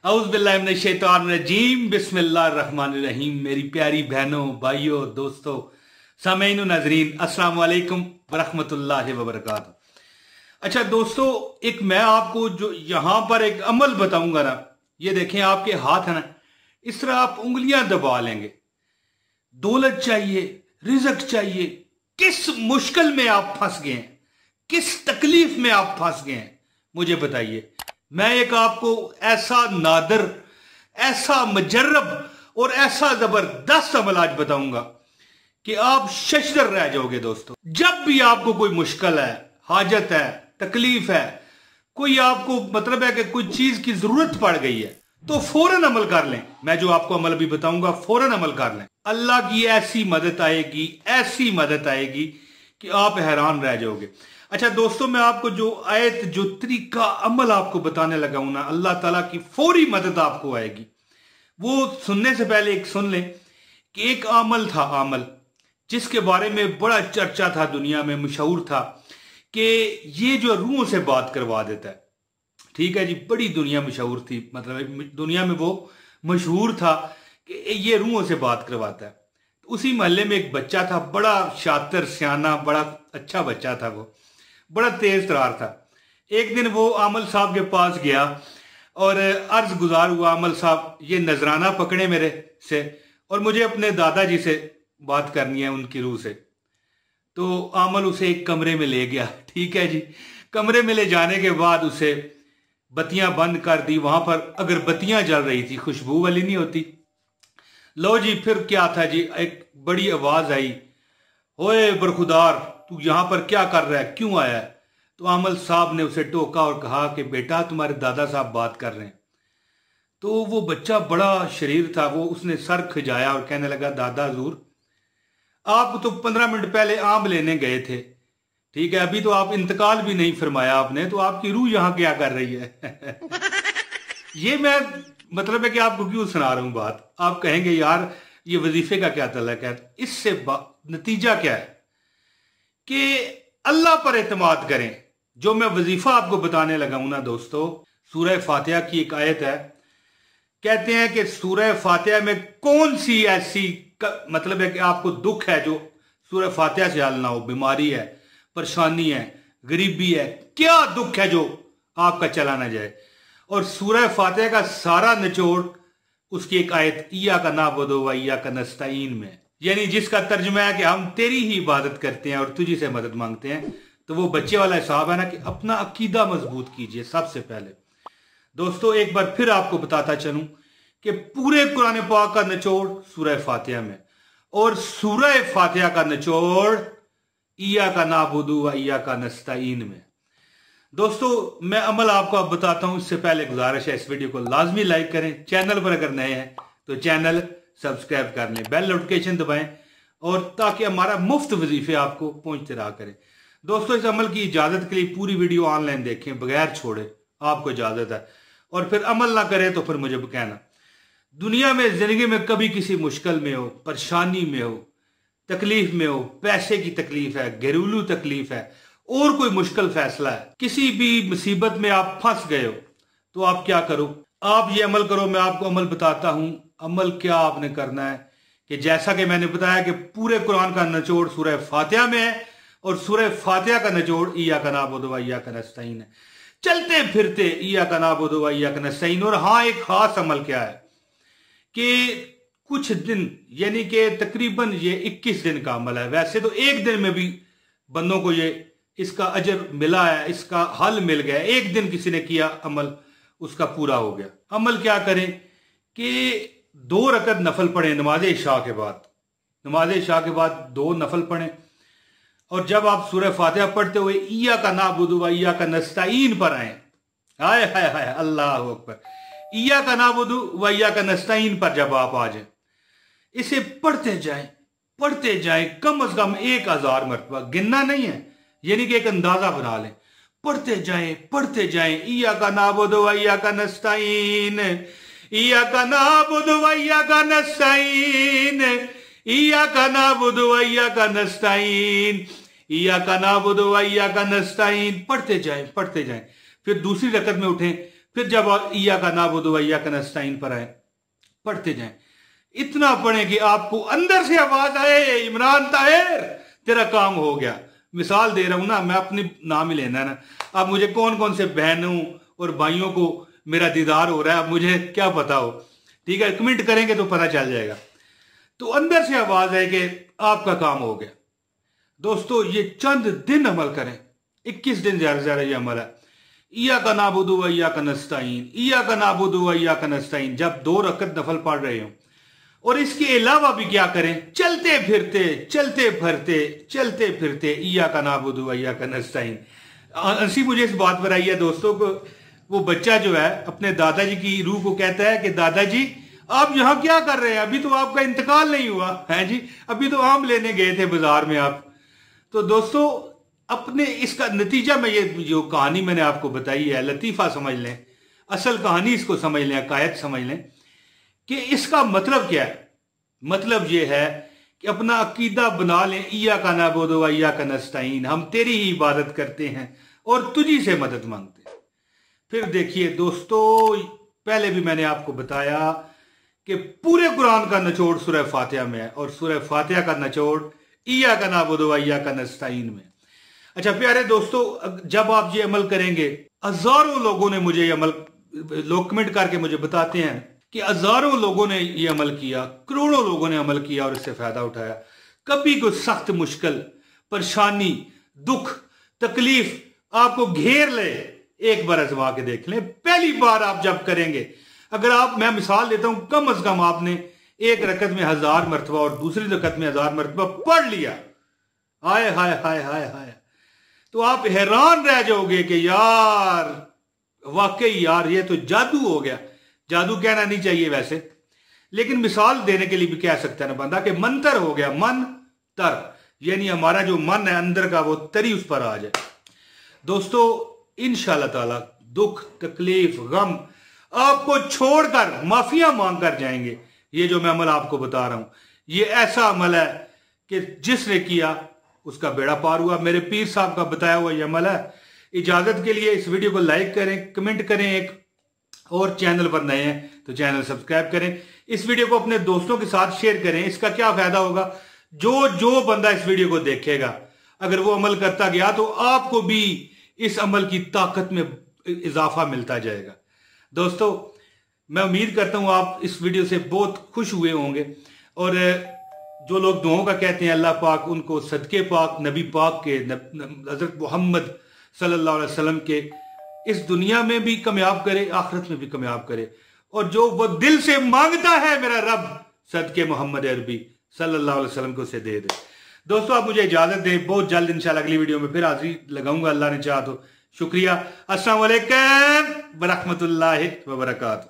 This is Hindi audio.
औज़ बिल्लाहि मिनश शैतानिर रजीम बिस्मिल्लाहिर रहमानिर रहीम। मेरी प्यारी बहनों, भाइयों, दोस्तों, सामीन नाजरीन, अस्सलाम वालेकुम वरहमतुल्लाहि वबरकातुहू। अच्छा दोस्तों, एक मैं आपको जो यहां पर एक अमल बताऊंगा ना, ये देखें आपके हाथ है ना, इस तरह आप उंगलियां दबा लेंगे। दौलत चाहिए, रिज़्क चाहिए, किस मुश्किल में आप फंस गए हैं, किस तकलीफ में आप फंस गए हैं, मुझे बताइए। मैं एक आपको ऐसा नादर, ऐसा मुजर्रब और ऐसा जबरदस्त अमल आज बताऊंगा कि आप शशदर रह जाओगे। दोस्तों, जब भी आपको कोई मुश्किल है, हाजत है, तकलीफ है, कोई आपको मतलब है कि कोई चीज की जरूरत पड़ गई है, तो फौरन अमल कर लें। मैं जो आपको अमल भी बताऊंगा फौरन अमल कर लें। अल्लाह की ऐसी मदद आएगी, ऐसी मदद आएगी कि आप हैरान रह जाओगे। अच्छा दोस्तों, मैं आपको जो आयत, जो तरीका अमल आपको बताने लगा हूं ना, अल्लाह ताला की फौरी मदद आपको आएगी। वो सुनने से पहले एक सुन लें कि एक अमल था, अमल जिसके बारे में बड़ा चर्चा था, दुनिया में मशहूर था कि ये जो रूहों से बात करवा देता है। ठीक है जी, बड़ी दुनिया मशहूर थी, मतलब दुनिया में वो मशहूर था कि ये रूहों से बात करवाता है। तो उसी मोहल्ले में एक बच्चा था, बड़ा शातिर, सियाना, बड़ा अच्छा बच्चा था, वो बड़ा तेज तरार था। एक दिन वो आमल साहब के पास गया और अर्ज गुजार हुआ, आमल साहब ये नजराना पकड़े मेरे से और मुझे अपने दादाजी से बात करनी है, उनकी रूह से। तो आमल उसे एक कमरे में ले गया। ठीक है जी, कमरे में ले जाने के बाद उसे बत्तियां बंद कर दी। वहां पर अगरबत्तियां जल रही थी, खुशबू वाली नहीं होती। लो जी, फिर क्या था जी, एक बड़ी आवाज आई, ओए बरखुदार, तू यहां पर क्या कर रहा है, क्यों आया है? तो आमल साहब ने उसे टोका और कहा कि बेटा, तुम्हारे दादा साहब बात कर रहे हैं। तो वो बच्चा बड़ा शरीर था, वो उसने सर खिजाया और कहने लगा, दादा हजूर, आप तो 15 मिनट पहले आम लेने गए थे, ठीक है, अभी तो आप इंतकाल भी नहीं फरमाया आपने, तो आपकी रूह यहां क्या कर रही है? ये मैं मतलब है कि आपको क्यों सुना रहा हूं बात। आप कहेंगे यार ये वजीफे का क्या तल्लक है। इससे नतीजा क्या है कि अल्लाह पर एतमाद करें। जो मैं वजीफा आपको बताने लगा हूं ना दोस्तों, सूरह फातिहा की एक आयत है। कहते हैं कि सूरह फातिहा में कौन सी ऐसी मतलब है कि आपको दुख है जो सूरह फातिहा से हल ना हो, बीमारी है, परेशानी है, गरीबी है, क्या दुख है जो आपका चला ना जाए। और सूरह फातिहा का सारा निचोड़ उसकी एक आयत इय्या का नाबुदु व इय्या का नस्तईन में, यानी जिसका तर्जुमा है कि हम तेरी ही इबादत करते हैं और तुझी से मदद मांगते हैं। तो वो बच्चे वाला हिसाब है ना कि अपना अकीदा मजबूत कीजिए सबसे पहले। दोस्तों, एक बार फिर आपको बताता चलूं कि पूरे कुरान पाक का निचोड़ सूरह फातिहा में, और सूरह फातिहा का निचोड़ इय्या का नाबुदु व इय्या का नस्तईन में। दोस्तों, मैं अमल आपको अब बताता हूं, इससे पहले गुजारिश है इस वीडियो को लाजमी लाइक करें, चैनल पर अगर नए हैं तो चैनल सब्सक्राइब कर लें, बेल नोटिफिकेशन दबाएं, और ताकि हमारा मुफ्त वजीफे आपको पहुंचते रहा करें। दोस्तों, इस अमल की इजाजत के लिए पूरी वीडियो ऑनलाइन देखें, बगैर छोड़े, आपको इजाजत है। और फिर अमल ना करें तो फिर मुझे कहना। दुनिया में, जिंदगी में कभी किसी मुश्किल में हो, परेशानी में हो, तकलीफ में हो, पैसे की तकलीफ है, घरेलू तकलीफ है, और कोई मुश्किल फैसला है, किसी भी मुसीबत में आप फंस गए हो, तो आप क्या करो? आप ये अमल करो। मैं आपको अमल बताता हूं। अमल क्या आपने करना है कि जैसा कि मैंने बताया कि पूरे कुरान का निचोड़ सूरह फातिहा में है, और सूरह फातिहा का निचोड़ इय्या का नाबुदु व इय्या का नस्तईन है। चलते फिरते इय्या का नाबुदु व इय्या का नस्तईन। और हाँ, एक खास अमल क्या है कि कुछ दिन, यानी कि तकरीबन ये 21 दिन का अमल है। वैसे तो एक दिन में भी बंदों को ये इसका अजर मिला है, इसका हल मिल गया। एक दिन किसी ने किया अमल, उसका पूरा हो गया। अमल क्या करें कि 2 रकत नफल पढ़े नमाज इशा के बाद। नमाज इशा के बाद 2 नफल पढ़े, और जब आप सूरह फातिहा पढ़ते हुए इय्या का नाबुदु व इय्या का नस्तईन पर आए, हाय हाय हाय, अल्लाह अकबर, इय्या का नाबुदु व इय्या का नस्तईन पर जब आप आ जाए, इसे पढ़ते जाएं कम से कम 1000 मरतबा। गिनना नहीं है, यानी कि एक अंदाजा बना लें। पढ़ते जाएं इय्या का नाबुदु व इय्या का नस्तईन, इय्या का नाबुदु व इय्या का नस्तईन, इय्या का नाबुदु व इय्या का नस्तईन, इय्या का नाबुदु व इय्या का नस्तईन। पढ़ते जाएं। फिर दूसरी रकत में उठें, फिर जब इय्या का नाबुदु व इय्या का नस्ताईन पर आए, पढ़ते जाएं, इतना पढ़ें कि आपको अंदर से आवाज आए, इमरान ताहिर तेरा काम हो गया। मिसाल दे रहा हूं ना, मैं अपनी नाम ही लेना ना। अब मुझे कौन कौन से बहनों और भाइयों को मेरा दीदार हो रहा है, अब मुझे क्या पता हो, ठीक है, कमेंट करेंगे तो पता चल जाएगा। तो अंदर से आवाज है कि आपका काम हो गया। दोस्तों ये चंद दिन अमल करें, 21 दिन ज्यादा ज्यादा ये अमल है। इय्या का नाबुदु व इय्या का नस्ताईन, इय्या का नाबुदु व इय्या का नस्ताईन, जब 2 रकत नफल पढ़ रहे हो। और इसके अलावा भी क्या करें, चलते फिरते इय्या का नाबुदु व इय्या का नस्ताईन। हंसी मुझे इस बात पर आई है दोस्तों को, वो बच्चा जो है अपने दादाजी की रूह को कहता है कि दादाजी आप यहां क्या कर रहे हैं, अभी तो आपका इंतकाल नहीं हुआ है जी, अभी तो आम लेने गए थे बाजार में आप। तो दोस्तों अपने इसका नतीजा में, ये जो कहानी मैंने आपको बताई है, लतीफा समझ लें, असल कहानी इसको समझ लें, हकायत समझ लें कि इसका मतलब क्या है। मतलब ये है कि अपना अकीदा बना लें, इय्या का नाबुदु व इय्या का नस्ताईन, हम तेरी ही इबादत करते हैं और तुझी से मदद मांगते हैं। फिर देखिए दोस्तों, पहले भी मैंने आपको बताया कि पूरे कुरान का निचोड़ सूरह फातिहा में है और सूरह फातिहा का निचोड़ इय्या का नाबुदु व इय्या का नस्ताईन में। अच्छा प्यारे दोस्तों, जब आप ये अमल करेंगे, हजारों लोगों ने मुझे ये अमल, लोग कमेंट करके मुझे बताते हैं कि हजारों लोगों ने ये अमल किया, करोड़ों लोगों ने अमल किया और इससे फायदा उठाया। कभी कोई सख्त मुश्किल, परेशानी, दुख, तकलीफ आपको घेर ले, एक बार आजमा के देख लें। पहली बार आप जब करेंगे, अगर आप, मैं मिसाल देता हूं, कम अज कम आपने एक रकत में 1000 मरतबा और दूसरी रकत में 1000 मरतबा पढ़ लिया, हाय हाय हाय हाय हाय, तो आप हैरान रह जाओगे कि यार वाकई यार ये तो जादू हो गया। जादू कहना नहीं चाहिए वैसे, लेकिन मिसाल देने के लिए भी कह सकता है ना बंदा कि मंतर हो गया, मन तर, यानी हमारा जो मन है अंदर का वो तरी उस पर आ जाए। दोस्तों इंशाअल्लाह ताला दुख, तकलीफ, गम आपको छोड़कर माफिया मांग कर जाएंगे। ये जो मैं अमल आपको बता रहा हूं, ये ऐसा अमल है कि जिसने किया उसका बेड़ा पार हुआ। मेरे पीर साहब का बताया हुआ ये अमल है। इजाजत के लिए इस वीडियो को लाइक करें, कमेंट करें, एक और चैनल पर नए हैं तो चैनल सब्सक्राइब करें। इस वीडियो को अपने दोस्तों के साथ शेयर करें। इसका क्या फायदा होगा, जो बंदा इस वीडियो को देखेगा, अगर वो अमल करता गया तो आपको भी इस अमल की ताकत में इजाफा मिलता जाएगा। दोस्तों मैं उम्मीद करता हूं आप इस वीडियो से बहुत खुश हुए होंगे, और जो लोग दुआओं का कहते हैं अल्लाह पाक उनको सदके पाक नबी पाक के, हजरत मोहम्मद सल्लल्लाहु अलैहि वसल्लम के, इस दुनिया में भी कामयाब करे, आखिरत में भी कामयाब करे। और जो वो दिल से मांगता है मेरा रब सदके मोहम्मद अरबी सल्लल्लाहु अलैहि वसल्लम को उसे दे दे। दोस्तों आप मुझे इजाजत दें, बहुत जल्द इंशाल्लाह अगली वीडियो में फिर हाजिरी लगाऊंगा अल्लाह ने चाहा तो। शुक्रिया। अस्सलाम वालेकुम व रहमतुल्लाहि व बरकातहू।